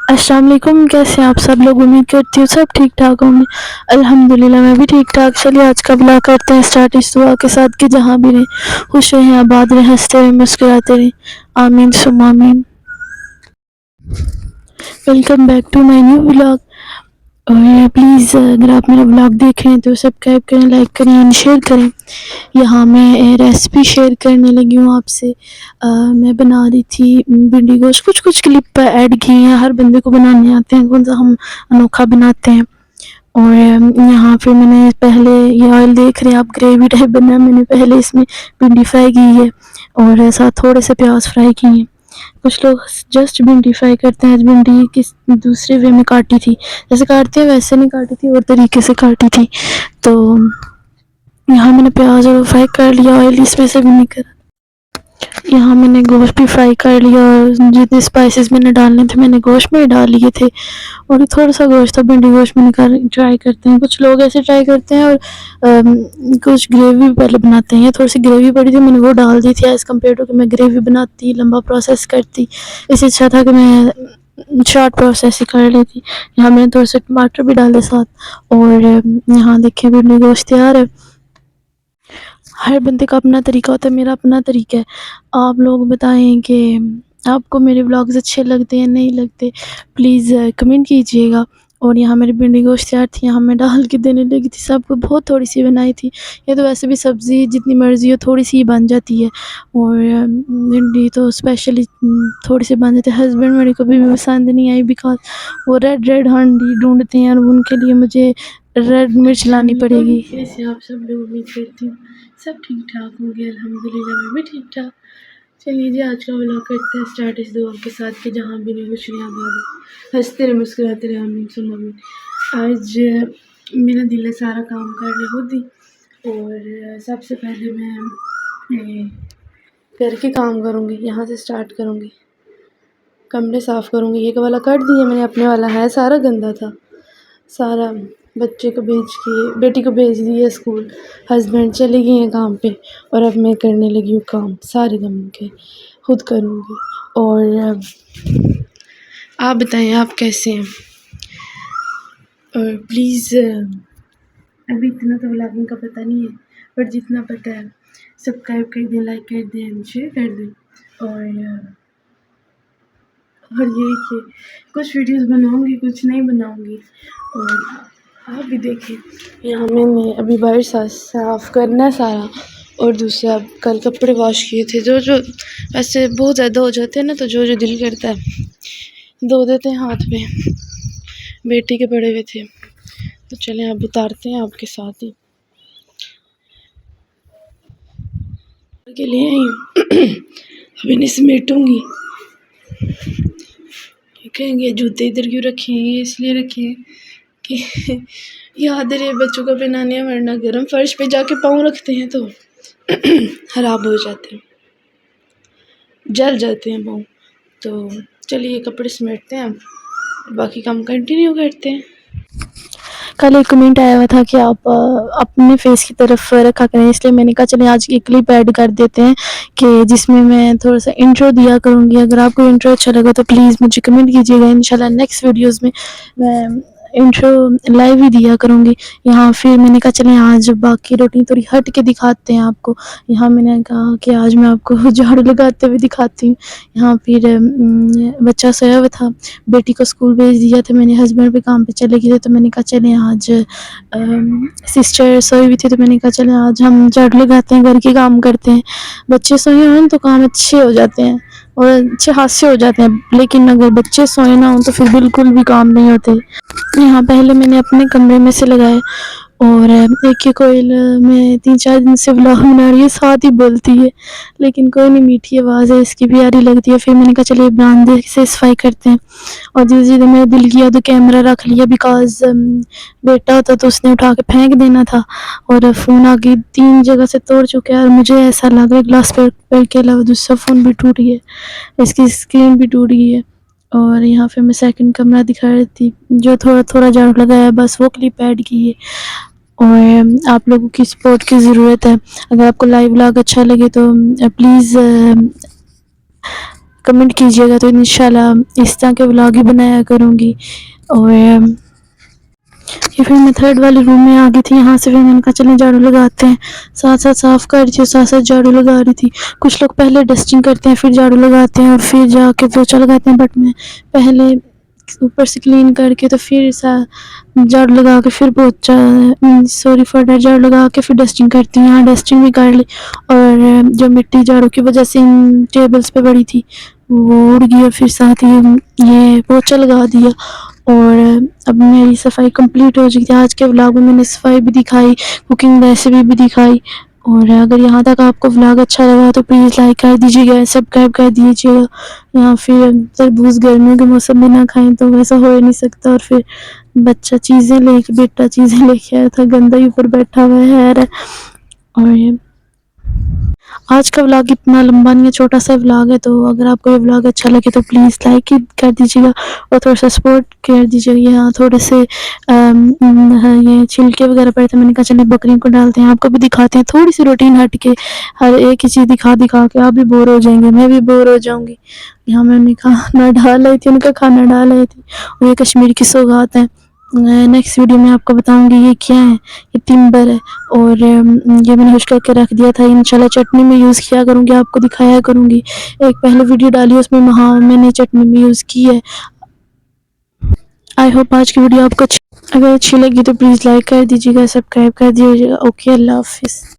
السلام علیکم، کیسے ہیں آپ سب لوگ؟ امید کرتی ہوں سب ٹھیک ٹھاک ہوں گے۔ الحمدللہ میں بھی ٹھیک ٹھاک۔ چلیے آج کا بلاگ کرتے ہیں اسٹارٹ اس دعا کے ساتھ کہ جہاں بھی رہیں خوش رہیں، آباد رہیں، ہنستے رہیں، مسکراتے رہیں، آمین ثم آمین۔ Welcome back to my new blog. اور پلیز اگر آپ میرا بلاگ دیکھ رہے ہیں تو سبسکرائب کریں، لائک کریں اینڈ شیئر کریں۔ یہاں میں ریسیپی شیئر کرنے لگی ہوں آپ سے۔ میں بنا رہی تھی بھنڈی گوشت، کچھ کلپ ایڈ کی ہیں، ہر بندے کو بنانے آتے ہیں، کون سا ہم انوکھا بناتے ہیں۔ اور یہاں پہ میں نے پہلے یہ آئل دیکھ رہے ہیں آپ، گریوی ٹائپ بنا ہے، میں نے پہلے اس میں بھنڈی فرائی کی ہے اور ساتھ تھوڑے سے پیاز فرائی کی ہیں۔ کچھ لوگ جسٹ بھنڈی فرائی کرتے ہیں، بھنڈی کس دوسرے وے میں کاٹی تھی، جیسے کاٹتے ہیں ویسے نہیں کاٹی تھی، اور طریقے سے کاٹی تھی۔ تو یہاں میں نے پیاز اور فرائی کر لیا، آئل اس میں سے بھی نہیں کرا۔ یہاں میں نے گوشت بھی فرائی کر لیا، اور جتنے اسپائسز میں نے ڈالنے تھے میں نے گوشت میں ہی ڈال لیے تھے، اور تھوڑا سا گوشت تھا بھنڈی گوشت میں نے ٹرائی کرتے ہیں، کچھ لوگ ایسے ٹرائی کرتے ہیں، اور کچھ گریوی پہلے بناتے ہیں۔ یہ تھوڑی سی گریوی پڑی تھی، میں نے وہ ڈال دی تھی ایز کمپیئر ٹو کہ میں گریوی بناتی لمبا پروسیس کرتی، اس سے اچھا تھا کہ میں شارٹ پروسیس ہی کر لیتی۔ یہاں میں نے تھوڑے سے ٹماٹر بھی ڈالے ساتھ، اور یہاں دیکھیں بھنڈی گوشت تیار ہے۔ ہر بندے کا اپنا طریقہ ہوتا ہے، میرا اپنا طریقہ ہے۔ آپ لوگ بتائیں کہ آپ کو میرے بلاگز اچھے لگتے ہیں نہیں لگتے، پلیز کمنٹ کیجیے گا۔ اور یہاں میری بھنڈی گوشت تیار تھی، یہاں میں ڈال کے دینے لگی تھی سب کو، بہت تھوڑی سی بنائی تھی۔ یہ تو ویسے بھی سبزی جتنی مرضی ہو تھوڑی سی ہی بن جاتی ہے، اور بھنڈی تو اسپیشلی تھوڑی سی بن جاتی ہے۔ ہسبینڈ میرے کو بھی پسند نہیں آئی بیکاز وہ ریڈ ہانڈی ڈھونڈتے ہیں، اور ان کے لیے مجھے ریڈ مرچ لانی پڑے گی۔ کیسے آپ سب لوگ؟ امید کرتی ہوں سب ٹھیک ٹھاک ہوں گے، الحمدللہ میں بھی ٹھیک ٹھاک۔ چلیے جی آج کا بلاگ کرتے ہیں اسٹارٹ اس دعا کے ساتھ کہ جہاں بھی رہیں خوش رہیں، آباد رہیں، ہنستے رہیں، مسکراتے رہیں، آمین ثم آمین۔ آج میرا دل ہے سارا کام کر لے خود ہی، اور سب سے پہلے میں گھر کے کام کروں گی، یہاں سے اسٹارٹ کروں گی، کمرے صاف کروں گی۔ یہ والا کر دیا میں نے، اپنے والا ہے سارا گندا تھا، سارا بچے کو بیٹی کو بھیج دیا اسکول، ہسبینڈ چلے گئے ہیں کام پہ، اور اب میں کرنے لگی ہوں کام، سارے کام کے خود کروں گی۔ اور آپ بتائیں آپ کیسے ہیں؟ اور پلیز ابھی اتنا تو بلاگنگ کا پتہ نہیں ہے، پر جتنا پتہ ہے سبسکرائب کر دیں، لائک کر دیں، شیئر کر دیں۔ اور یہ کہ کچھ ویڈیوز بناؤں گی، کچھ نہیں بناؤں گی، اور آپ بھی دیکھیں۔ یہاں میں نے ابھی باہر صاف کرنا ہے سارا، اور دوسرا کل کپڑے واش کیے تھے، جو ایسے بہت زیادہ ہو جاتے ہیں نا، تو جو دل کرتا ہے دھو دیتے ہیں ہاتھ میں، بیٹی کے پڑے ہوئے تھے، تو چلیں اب اتارتے ہیں آپ کے ساتھ ہی کے لیے آئی ہوں۔ اب انہیں سمیٹوں گی، کہیں گے جوتے ادھر کیوں رکھے ہیں، یہ اس لیے رکھے ہیں کہ یاد رہے بچوں کو پہنانے، ورنہ گرم فرش پہ جا کے پاؤں رکھتے ہیں تو خراب ہو جاتے ہیں، جل جاتے ہیں پاؤں۔ تو چلیے کپڑے سمیٹتے ہیں، باقی کام کنٹینیو کرتے ہیں۔ کل ایک کمنٹ آیا ہوا تھا کہ آپ اپنے فیس کی طرف رکھا کریں، اس لیے میں نے کہا چلیں آج ایک کلپ ایڈ کر دیتے ہیں کہ جس میں تھوڑا سا انٹرو دیا کروں گی۔ اگر آپ کو انٹرو اچھا لگا تو پلیز مجھے کمنٹ کیجیے گا، انشاءاللہ نیکسٹ ویڈیوز میں انٹرو لائیو ہی دیا کروں گی۔ یہاں پھر میں نے کہا چلیں آج باقی روٹین تھوڑی ہٹ کے دکھاتے ہیں آپ کو۔ یہاں میں نے کہا کہ آج میں آپ کو جھاڑو لگاتے ہوئے دکھاتی ہوں۔ یہاں پھر بچہ سویا ہوا تھا، بیٹی کو اسکول بھیج دیا تھا میں نے، ہسبینڈ بھی کام پہ چلے گئے تھے، تو میں نے کہا چلیں آج سسٹر سوئی ہوئی تھی تو میں نے کہا چلیں آج ہم جھاڑو لگاتے ہیں، گھر کے کام کرتے ہیں۔ بچے سوئے ہوئے ہیں تو کام اچھے ہو جاتے ہیں اور اچھے خاصے ہو جاتے ہیں، لیکن اگر بچے سوئے نہ ہوں تو پھر بالکل بھی کام نہیں ہوتے۔ یہاں پہلے میں نے اپنے کمرے میں سے لگائے، اور ایک کوئل میں 3-4 دن سے ولاگ بنا رہی ہے، ساتھ ہی بولتی ہے، لیکن کوئی نہیں، میٹھی آواز ہے اس کی، پیاری لگتی ہے۔ پھر میں نے کہا چلیے براندے سے صفائی کرتے ہیں، اور جس دن میرا دل کیا تو کیمرہ رکھ لیا، بیکاز بیٹا ہوتا تو اس نے اٹھا کے پھینک دینا تھا، اور فون آگے 3 جگہ سے توڑ چکے ہیں، اور مجھے ایسا لگ رہا ہے گلاس پر کے علاوہ دوسرا فون بھی ٹوٹ گیا، اس کی اسکرین بھی ٹوٹ گئی ہے۔ اور یہاں پہ میں سیکنڈ کمرہ دکھا رہی تھی جو تھوڑا جھاڑو لگایا، بس وہ کلپ ایڈ کی ہے۔ اور آپ لوگوں کی سپورٹ کی ضرورت ہے، اگر آپ کو لائیو ولاگ اچھا لگے تو پلیز کمنٹ کیجیے گا تو انشاءاللہ اس طرح کے ولاگ ہی بنایا کروں گی. اور یہ پھر میں تھرڈ والے روم میں آ گئی تھی. یہاں سے پھر میں نے کہا چلیں جھاڑو لگاتے ہیں. ساتھ ساتھ صاف کر رہی تھی اور ساتھ ساتھ جھاڑو لگا رہی تھی. کچھ لوگ پہلے ڈسٹنگ کرتے ہیں پھر جھاڑو لگاتے ہیں اور پھر جا کے پوچھا لگاتے ہیں, بٹ میں پہلے اوپر سے کلین کر کے تو پھر جھاڑو لگا کے پھر پوچھا جھاڑو لگا کے پھر ڈسٹنگ کرتی ہوں. یہاں ڈسٹنگ بھی کر لی اور جو مٹی جھاڑو کی وجہ سے ان ٹیبلز پہ پڑی تھی وہ اڑ گئی اور پھر ساتھ ہی یہ پوچھا لگا دیا. اور اب میری صفائی کمپلیٹ ہو چکی تھی. آج کے ولاگ میں میں نے صفائی بھی دکھائی, کوکنگ ریسیپی بھی دکھائی. اور اگر یہاں تک آپ کو ولاگ اچھا لگا تو پلیز لائک کر دیجیے گا, سبسکرائب کر دیجیے گا. یہاں پھر تربوز گرمیوں کے موسم میں نہ کھائیں تو ویسا ہو ہی نہیں سکتا. اور پھر بیٹا چیزیں لے کے آیا تھا, گندا ہی اوپر بیٹھا ہوا ہے. اور آج کا ولاگ اتنا لمبا نہیں ہے, چھوٹا سا ولاگ ہے. تو اگر آپ کو یہ ولاگ اچھا لگے تو پلیز لائک کر دیجیے گا اور تھوڑا سا سپورٹ کر دیجیے گا. یہاں تھوڑے سے یہ چھلکے وغیرہ پڑے تھے, میں نے کہا چلے بکریوں کو ڈالتے ہیں, آپ کو بھی دکھاتے ہیں تھوڑی سی روٹین ہٹ کے. ہر ایک ہی چیز دکھا کے آپ بھی بور ہو جائیں گے, میں بھی بور ہو جاؤں گی. یہاں میں نے کھانا ڈال رہی تھی, ان کا کھانا ڈال رہی تھی. اور یہ کشمیر کی سوغات ہے. نیکسٹ ویڈیو میں آپ کو بتاؤں گی یہ کیا ہے. یہ ٹمبر ہے اور یہ میں نے خشک کر کے رکھ دیا تھا. انشاءاللہ چٹنی میں یوز کیا کروں گی, آپ کو دکھایا کروں گی. ایک پہلے ویڈیو ڈالی اس میں میں نے چٹنی میں یوز کی ہے. آئی ہوپ آج کی ویڈیو آپ کو اگر اچھی لگی تو پلیز لائک کر دیجیے گا, سبسکرائب کر دیجیے گا. اوکے, اللہ حافظ.